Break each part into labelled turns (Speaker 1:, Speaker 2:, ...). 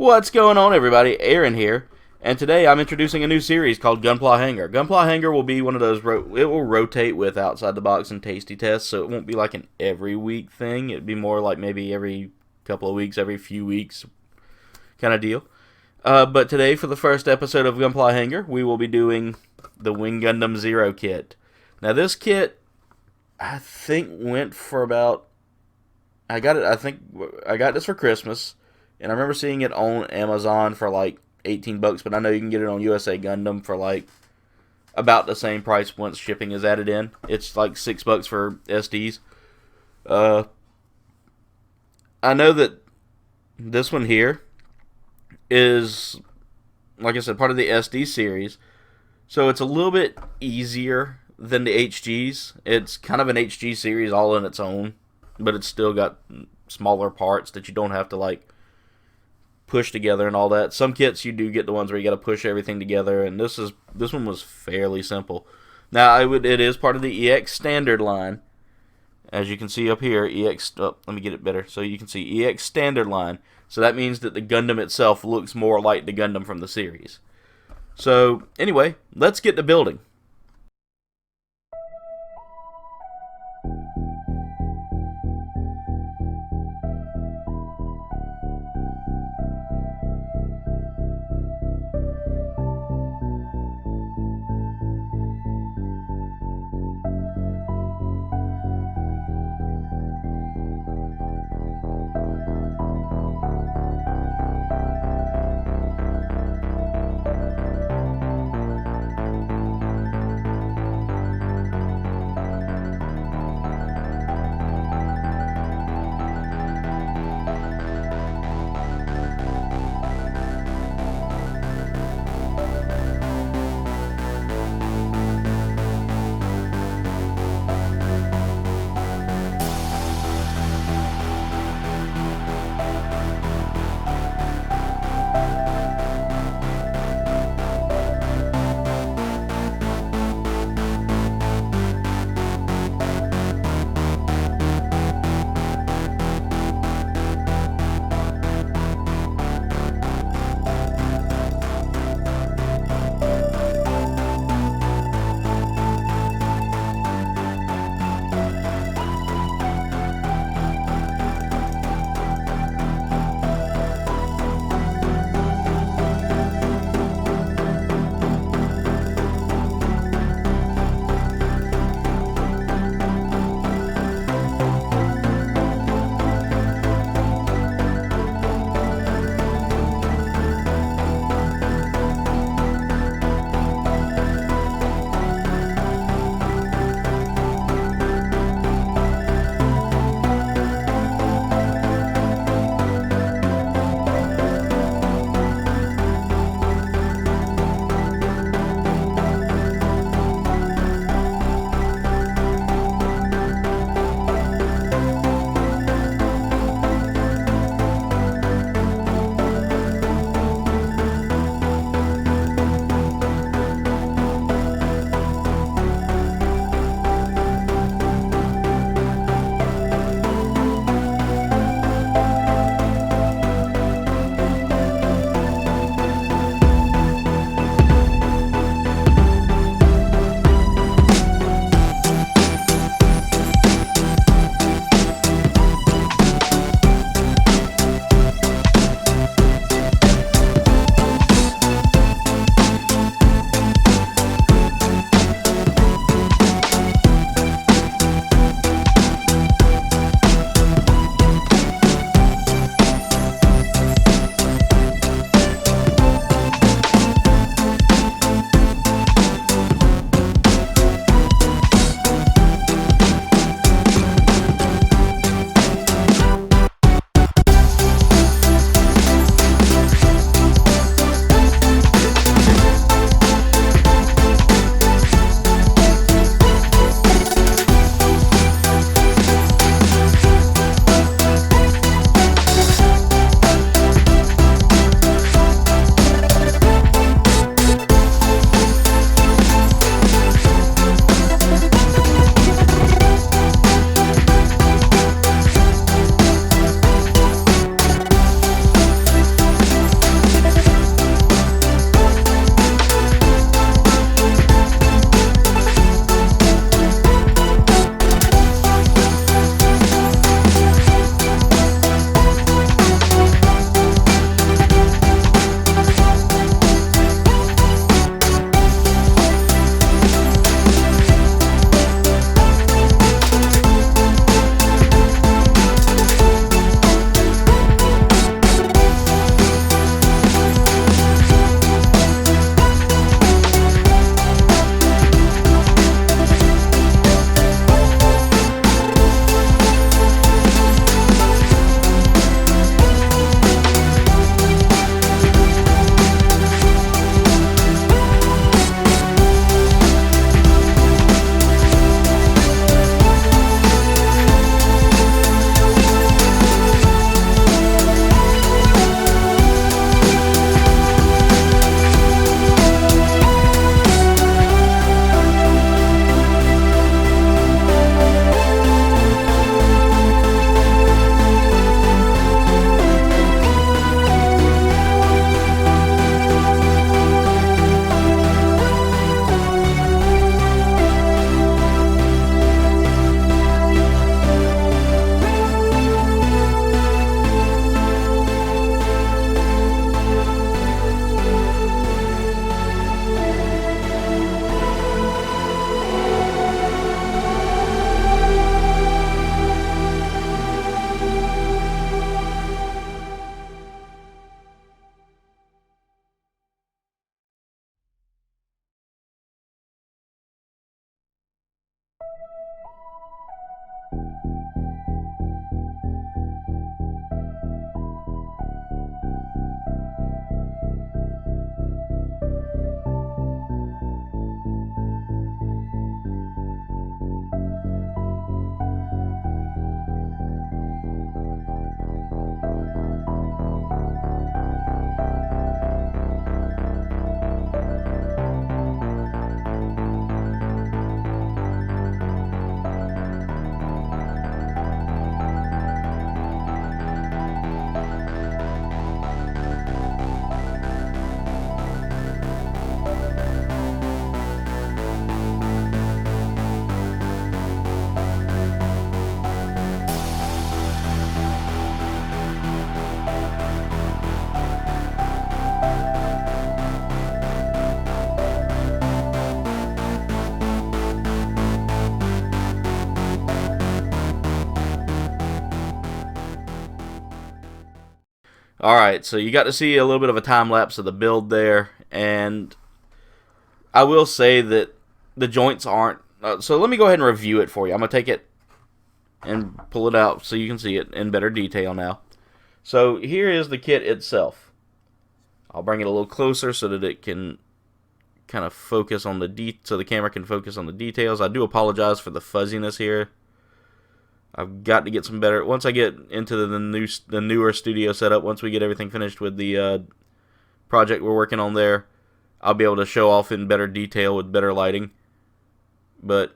Speaker 1: What's going on, everybody? Aaron here, and today I'm introducing a new series called Gunpla Hangar. Gunpla Hangar will be one of those, it will rotate with Outside the Box and Tasty Tests, so it won't be like an every week thing. It'd be more like maybe every couple of weeks, every few weeks kind of deal. But today, for the first episode of Gunpla Hangar, we will be doing the Wing Gundam Zero kit. Now, this kit, I think, went for about... I got this for Christmas. And I remember seeing it on Amazon for like $18, but I know you can get it on USA Gundam for like about the same price once shipping is added in. It's like $6 for SDs. I know that this one here is, like I said, part of the SD series. So it's a little bit easier than the HGs. It's kind of an HG series all on its own, but it's still got smaller parts that you don't have to like push together and all that. Some kits you do get the ones where you got to push everything together, and this one was fairly simple. Now it is part of the EX standard line, as you can see up here. Let me get it better so you can see EX standard line. So that means that the Gundam itself looks more like the Gundam from the series. So anyway, let's get to building. Alright, so you got to see a little bit of a time lapse of the build there, and I will say that the joints aren't... so let me go ahead and review it for you. I'm going to take it and pull it out so you can see it in better detail now. So here is the kit itself. I'll bring it a little closer so that it can kind of focus on so the camera can focus on the details. I do apologize for the fuzziness here. I've got to get some better... once I get into the newer studio setup, once we get everything finished with the project we're working on there, I'll be able to show off in better detail with better lighting. But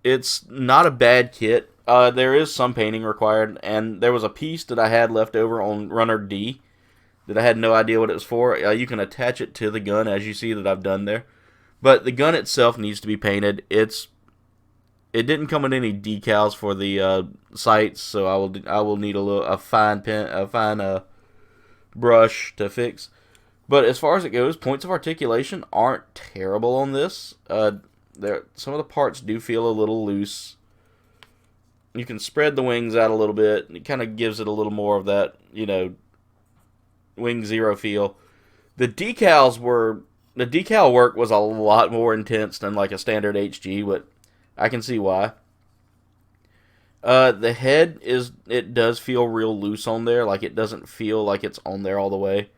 Speaker 1: it's not a bad kit. There is some painting required, and there was a piece that I had left over on Runner D that I had no idea what it was for. You can attach it to the gun, as you see that I've done there. But the gun itself needs to be painted. It didn't come with any decals for the sights, so I will need a fine brush to fix. But as far as it goes, points of articulation aren't terrible on this. Some of the parts do feel a little loose. You can spread the wings out a little bit, and it kind of gives it a little more of that, Wing Zero feel. The decal work was a lot more intense than like a standard HG, but I can see why. The head it does feel real loose on there, like it doesn't feel like it's on there all the way.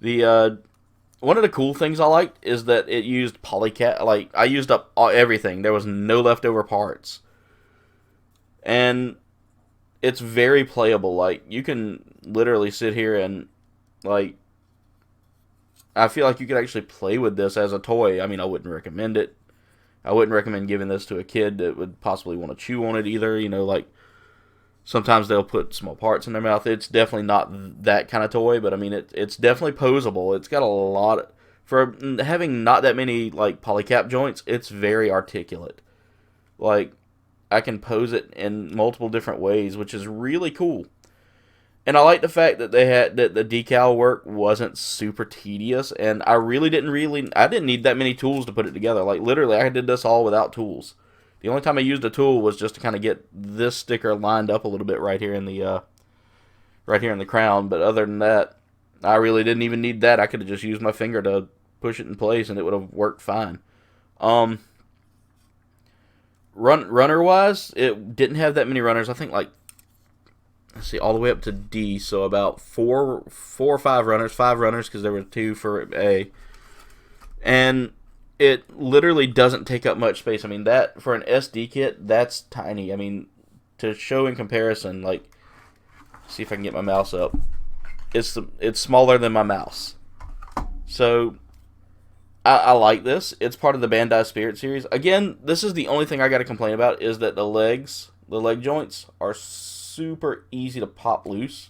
Speaker 1: One of the cool things I liked is that it used polycap. Like, I used up everything. There was no leftover parts. And it's very playable. Like, you can literally sit here and, like, I feel like you could actually play with this as a toy. I mean, I wouldn't recommend it. I wouldn't recommend giving this to a kid that would possibly want to chew on it either. Like, sometimes they'll put small parts in their mouth. It's definitely not that kind of toy, but I mean, it's definitely posable. It's got a lot for having not that many, like, polycap joints, it's very articulate. Like, I can pose it in multiple different ways, which is really cool. And I like the fact that that the decal work wasn't super tedious, and I didn't need that many tools to put it together. Like, literally, I did this all without tools. The only time I used a tool was just to kind of get this sticker lined up a little bit right here in the crown. But other than that, I really didn't even need that. I could have just used my finger to push it in place, and it would have worked fine. Runner-wise, it didn't have that many runners. I think, like, let's see, all the way up to D, so about four or five runners. 5 runners, because there were 2 for A. And it literally doesn't take up much space. I mean, that, for an SD kit, that's tiny. I mean, to show in comparison, like, see if I can get my mouse up. It's smaller than my mouse. So, I like this. It's part of the Bandai Spirit series. Again, this is the only thing I got to complain about, is that the leg joints are super easy to pop loose.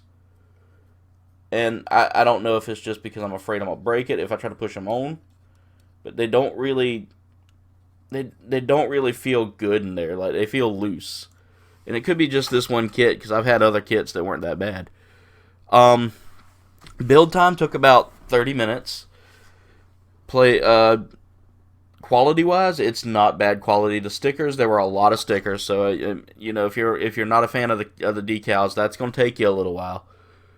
Speaker 1: And I don't know if it's just because I'm afraid I'm going to break it if I try to push them on. But they don't really feel good in there. Like, they feel loose. And it could be just this one kit, because I've had other kits that weren't that bad. Build time took about 30 minutes. Quality-wise, it's not bad quality. The stickers, there were a lot of stickers, so if you're not a fan of the decals, that's going to take you a little while.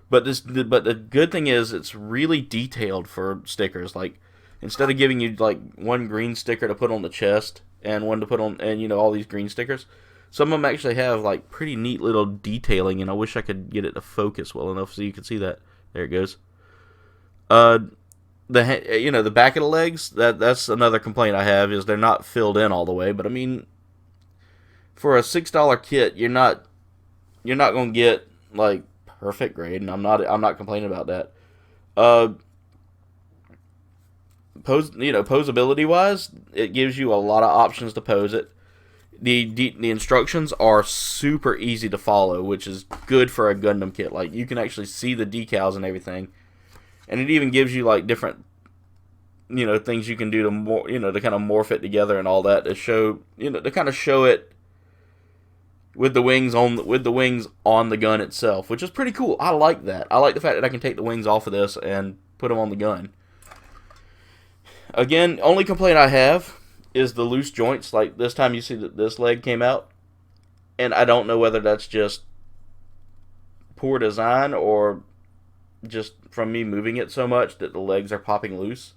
Speaker 1: But the good thing is, it's really detailed for stickers. Like, instead of giving you like one green sticker to put on the chest and one to put on, and all these green stickers, Some of them actually have like pretty neat little detailing, and I wish I could get it to focus well enough so you can see that. There it goes. The back of the legs, that's another complaint I have, is they're not filled in all the way. But I mean, for a $6 kit, you're not gonna get like perfect grade, and I'm not complaining about that. Posability wise, it gives you a lot of options to pose it. The instructions are super easy to follow, which is good for a Gundam kit. Like, you can actually see the decals and everything, and it even gives you like different things you can do to kind of morph it together and all that, to show to kind of show it with the wings on the gun itself, which is pretty cool. I like that. I like the fact that I can take the wings off of this and put them on the gun. Again, only complaint I have is the loose joints. Like, this time you see that this leg came out, and I don't know whether that's just poor design or just from me moving it so much that the legs are popping loose.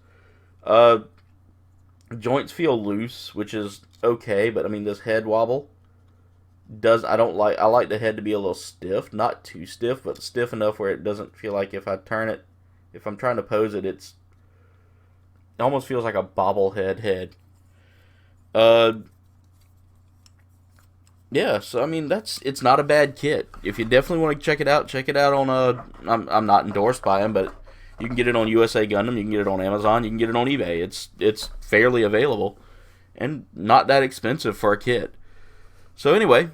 Speaker 1: Joints feel loose, which is okay, but I mean, this head wobble I like the head to be a little stiff, not too stiff, but stiff enough where it doesn't feel like if I'm trying to pose it, it almost feels like a bobblehead head. Yeah, so I mean, it's not a bad kit. If you definitely want to check it out on I'm not endorsed by them, but you can get it on USA Gundam, you can get it on Amazon, you can get it on eBay. It's fairly available and not that expensive for a kit. So anyway,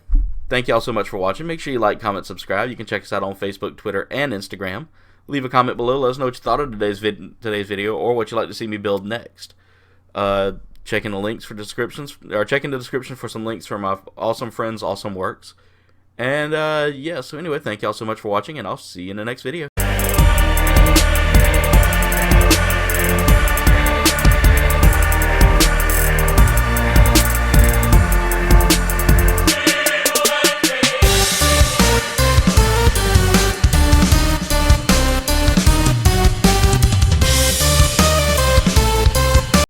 Speaker 1: thank y'all so much for watching. Make sure you like, comment, subscribe. You can check us out on Facebook, Twitter, and Instagram. Leave a comment below. Let us know what you thought of today's video, or what you'd like to see me build next. Check in the links for descriptions, or check in the description for some links for my awesome friends' awesome works. And yeah, so anyway, thank y'all so much for watching, and I'll see you in the next video.